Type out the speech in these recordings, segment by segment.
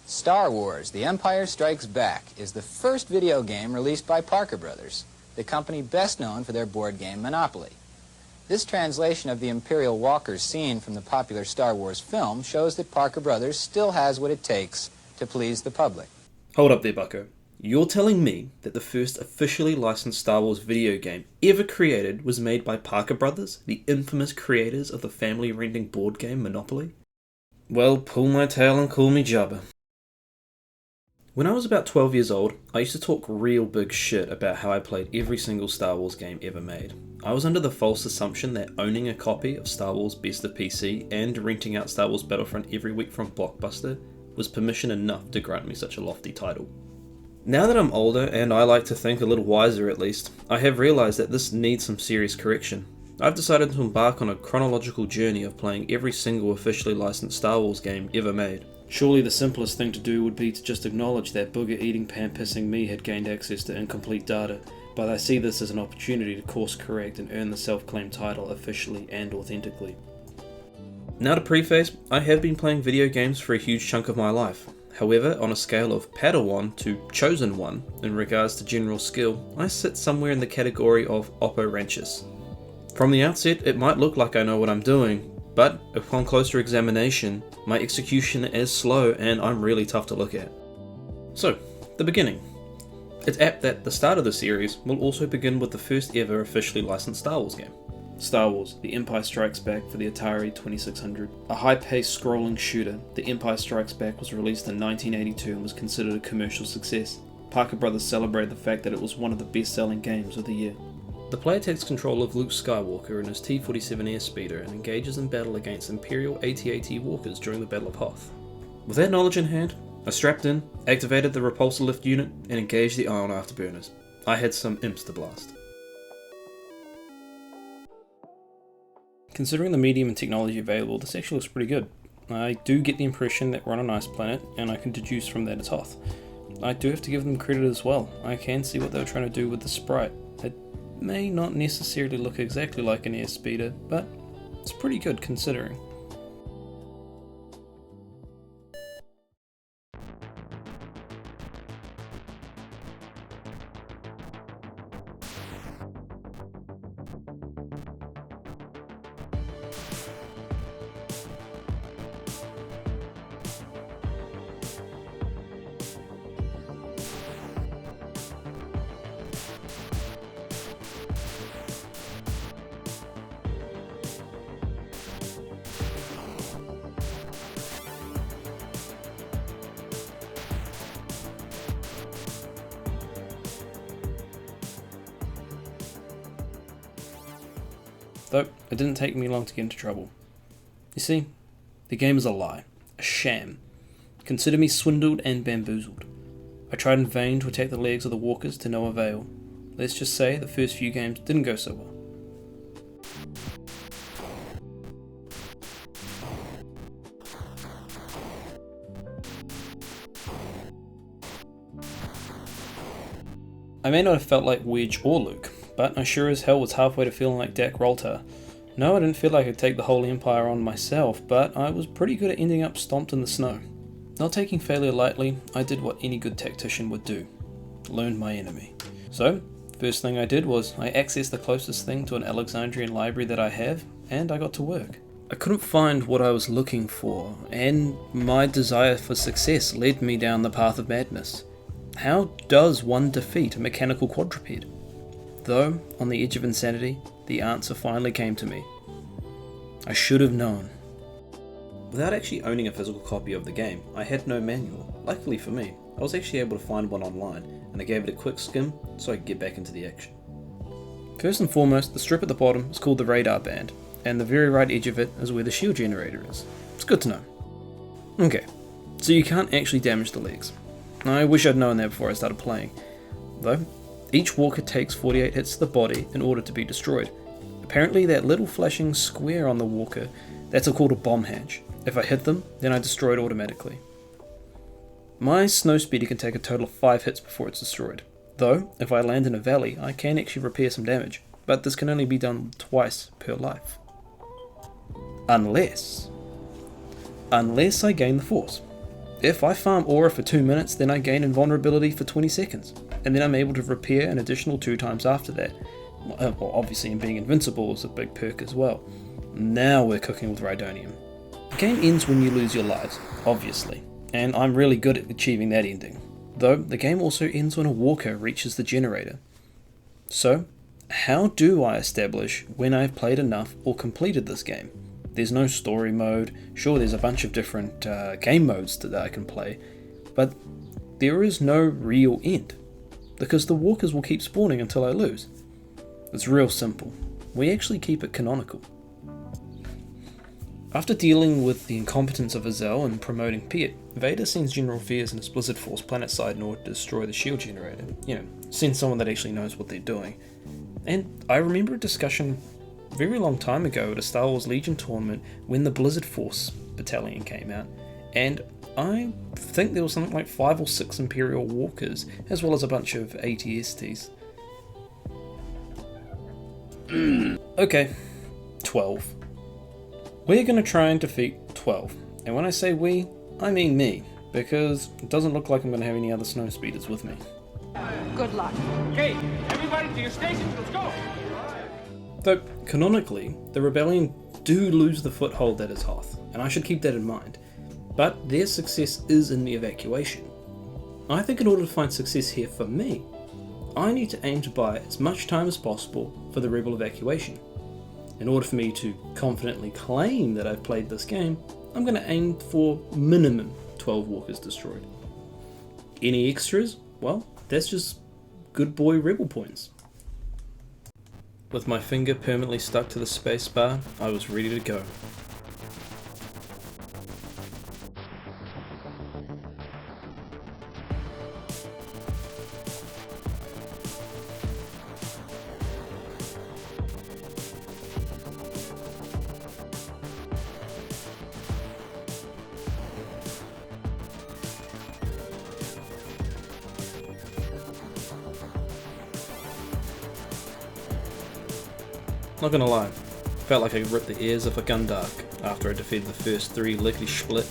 Star Wars: The Empire Strikes Back is the first video game released by Parker Brothers, the company best known for their board game Monopoly. This translation of the Imperial Walker's scene from the popular Star Wars film shows that Parker Brothers still has what it takes to please the public. Hold up there, bucko. You're telling me that the first officially licensed Star Wars video game ever created was made by Parker Brothers, the infamous creators of the family-renting board game Monopoly? Well, pull my tail and call me Jabba. When I was about 12 years old, I used to talk real big shit about how I played every single Star Wars game ever made. I was under the false assumption that owning a copy of Star Wars Best of PC and renting out Star Wars Battlefront every week from Blockbuster was permission enough to grant me such a lofty title. Now that I'm older, and I like to think a little wiser at least, I have realised that this needs some serious correction. I've decided to embark on a chronological journey of playing every single officially licensed Star Wars game ever made. Surely the simplest thing to do would be to just acknowledge that booger-eating, pan-pissing me had gained access to incomplete data, but I see this as an opportunity to course-correct and earn the self-claimed title officially and authentically. Now to preface, I have been playing video games for a huge chunk of my life. However, on a scale of Padawan to Chosen One in regards to general skill, I sit somewhere in the category of Oppo Ranchus. From the outset, it might look like I know what I'm doing, but upon closer examination, my execution is slow and I'm really tough to look at. So, the beginning. It's apt that the start of the series will also begin with the first ever officially licensed Star Wars game. Star Wars: The Empire Strikes Back for the Atari 2600. A high-paced scrolling shooter, The Empire Strikes Back was released in 1982 and was considered a commercial success. Parker Brothers celebrated the fact that it was one of the best-selling games of the year. The player takes control of Luke Skywalker in his T-47 airspeeder and engages in battle against Imperial AT-AT walkers during the Battle of Hoth. With that knowledge in hand, I strapped in, activated the repulsor lift unit, and engaged the ion afterburners. I had some imps to blast. Considering the medium and technology available, this actually looks pretty good. I do get the impression that we're on a nice planet, and I can deduce from that it's Hoth. I do have to give them credit as well. I can see what they were trying to do with the sprite. It may not necessarily look exactly like an airspeeder, but it's pretty good considering. Though, it didn't take me long to get into trouble. You see, the game is a lie, a sham. Consider me swindled and bamboozled. I tried in vain to attack the legs of the walkers to no avail. Let's just say the first few games didn't go so well. I may not have felt like Wedge or Luke, but I sure as hell was halfway to feeling like Dak Roltar. No, I didn't feel like I could take the whole Empire on myself, but I was pretty good at ending up stomped in the snow. Not taking failure lightly, I did what any good tactician would do. Learned my enemy. So, first thing I did was I accessed the closest thing to an Alexandrian library that I have, and I got to work. I couldn't find what I was looking for, and my desire for success led me down the path of madness. How does one defeat a mechanical quadruped? Though, on the edge of insanity, the answer finally came to me. I should have known. Without actually owning a physical copy of the game, I had no manual. Luckily for me, I was actually able to find one online, and I gave it a quick skim so I could get back into the action. First and foremost, the strip at the bottom is called the radar band, and the very right edge of it is where the shield generator is. It's good to know. Okay, so you can't actually damage the legs. I wish I'd known that before I started playing. Though, each walker takes 48 hits to the body in order to be destroyed. Apparently that little flashing square on the walker, that's called a bomb hatch. If I hit them, then I destroy it automatically. My snowspeeder can take a total of 5 hits before it's destroyed. Though, if I land in a valley, I can actually repair some damage, but this can only be done twice per life. Unless I gain the force. If I farm aura for 2 minutes, then I gain invulnerability for 20 seconds, and then I'm able to repair an additional 2 times after that. Well, obviously, being invincible is a big perk as well. Now we're cooking with Rhydonium. The game ends when you lose your lives, obviously, and I'm really good at achieving that ending. Though, the game also ends when a walker reaches the generator. So, how do I establish when I've played enough or completed this game? There's no story mode. Sure, there's a bunch of different game modes that I can play, but there is no real end, because the walkers will keep spawning until I lose. It's real simple. We actually keep it canonical. After dealing with the incompetence of Azel and promoting Piet, Vader sends General Fears and his Blizzard Force planetside in order to destroy the shield generator. Send someone that actually knows what they're doing. And I remember a discussion a very long time ago at a Star Wars Legion tournament when the Blizzard Force battalion came out, and I think there was something like 5 or 6 Imperial Walkers, as well as a bunch of ATSTs. Okay, 12. We're going to try and defeat 12, and when I say we, I mean me, because it doesn't look like I'm going to have any other snow speeders with me. Good luck. Okay, everybody to your stations, let's go! Though, canonically, the Rebellion do lose the foothold that is Hoth, and I should keep that in mind, but their success is in the evacuation. I think in order to find success here for me, I need to aim to buy as much time as possible for the Rebel evacuation. In order for me to confidently claim that I've played this game, I'm going to aim for minimum 12 walkers destroyed. Any extras? Well, that's just good boy Rebel points. With my finger permanently stuck to the space bar, I was ready to go. Not gonna lie, felt like I ripped the ears off a Gundark after I defeated the first 3 lickety split,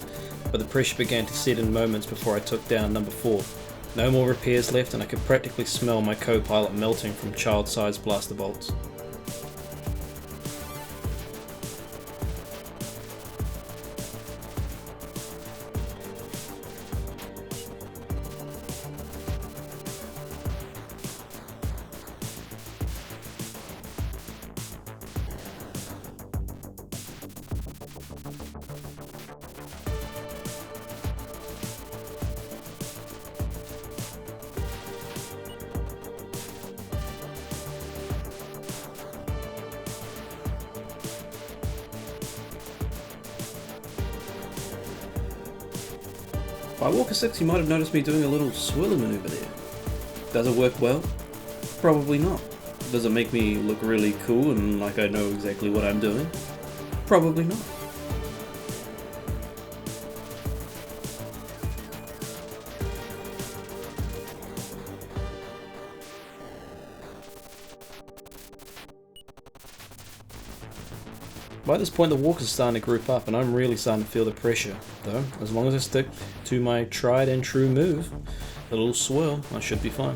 but the pressure began to set in moments before I took down number 4. No more repairs left, and I could practically smell my co-pilot melting from child-sized blaster bolts. By Walker 6 you might have noticed me doing a little swirly maneuver there. Does it work well? Probably not. Does it make me look really cool and like I know exactly what I'm doing? Probably not. By this point the walkers are starting to group up and I'm really starting to feel the pressure, though as long as I stick to my tried and true move, a little swirl, I should be fine.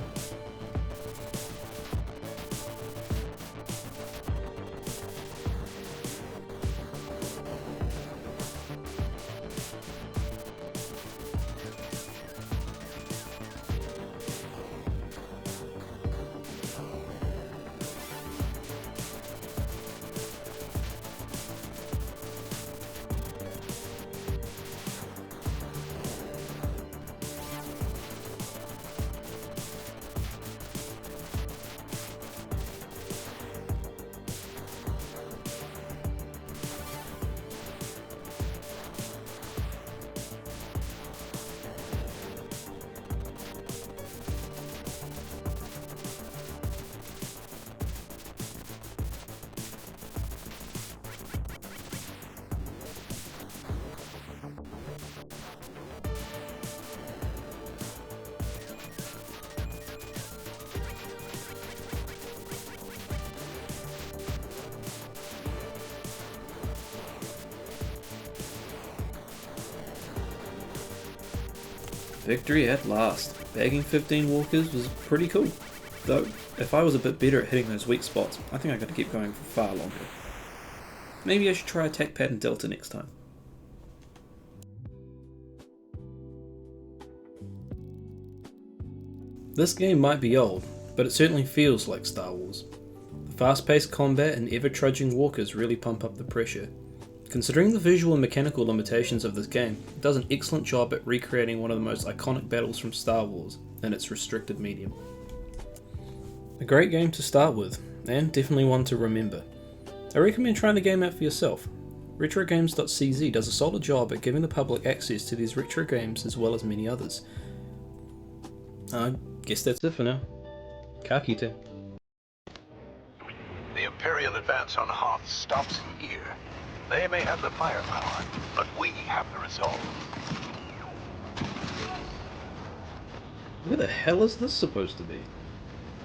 Victory at last. Bagging 15 walkers was pretty cool. Though, if I was a bit better at hitting those weak spots, I think I gotta keep going for far longer. Maybe I should try attack pattern delta next time. This game might be old, but it certainly feels like Star Wars. The fast-paced combat and ever-trudging walkers really pump up the pressure. Considering the visual and mechanical limitations of this game, it does an excellent job at recreating one of the most iconic battles from Star Wars in its restricted medium. A great game to start with, and definitely one to remember. I recommend trying the game out for yourself. RetroGames.cz does a solid job at giving the public access to these retro games as well as many others. I guess that's it for now. Ka kite. The Imperial advance on Hoth stops here. They may have the firepower, but we have the resolve. Where the hell is this supposed to be?